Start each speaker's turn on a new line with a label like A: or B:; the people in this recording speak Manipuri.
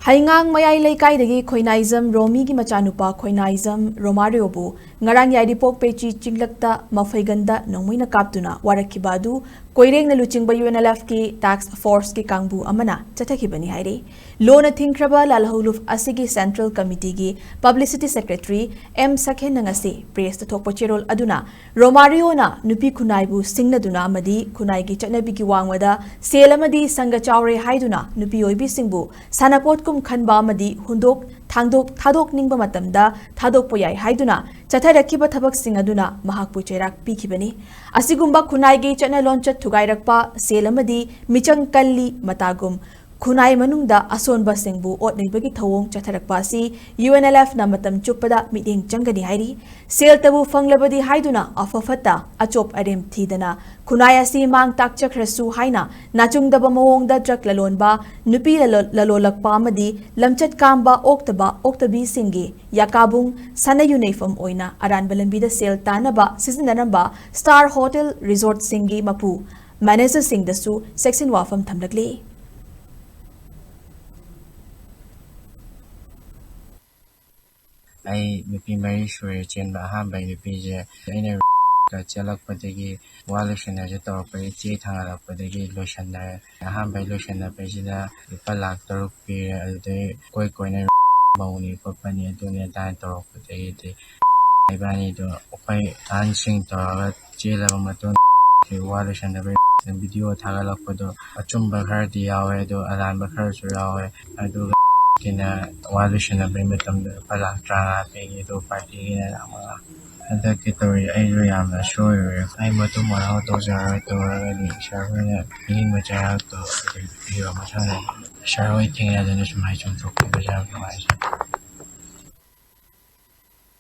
A: Haingang mayay laikai Koinaizam Romi gi machanupa Koinaizam Romario bu ngarang yaidipok pechi chinglakta mafhaiganda nongmuina kaptuna warakhiba adu Koireng na luchingba Unlf ki tax force ki kangbu amana Chatharakkhiba hairi lona thingkraba lalhuluf asigi central committee gi publicity secretary Shak-Hen ngasi press ta thokpa cherol aduna Romario na nupi khunai bu singna duna amadi khunai gi chanabi gi wangwada sel amadi sanga chawre haiduna nupi oibi singbu sanapot kum khanba amadi hundok thadok ningba matamda thadok poyai haiduna Chatharakkhiba Thabaksing Aduna Mahakpu Cheirak Pikhibani asigumba khunai gi chana lonchat thugairakpa sel amadi michang kalli matagum khunai manungda asonba singbu otneibagi thawong chatharakpa si Unlf na matam chupada mideng changani hairi sel tabu fanglabadi haiduna afafata achop arem thidana khunai asi mang tak chakhrasu haina nachungdaba mawongda drug lalonba nupi lalolakpa amadi lamchat kamba oktabi singi yakabung sanayuneifam oina aranba lambida sel tanaba sizinanamba Star Hotel Resort singi mapu manager singdasu section wafam thamlakle
B: I nupi mari sure chen ba ha bai nupi je ina ka chalak padagi walushan je tor pa chi thangala padagi lotion na ha bai lotion na pe jina palak tor pi ade koi na mauni pa pani dunia dan tor padagi de ai bani do pai an sing tor che la ma to ke walushan na video thagala pado achumba khar di yawe do alan ba khar su yawe adu kina walushan na bai metam palak trana pe do party na ama ada kitori ai ro yam na sure ai mo to mo ra to ja to ra ni sha na ni ma ja to yo ma cha na sha ro thing ya de na mai chung to ko ja ma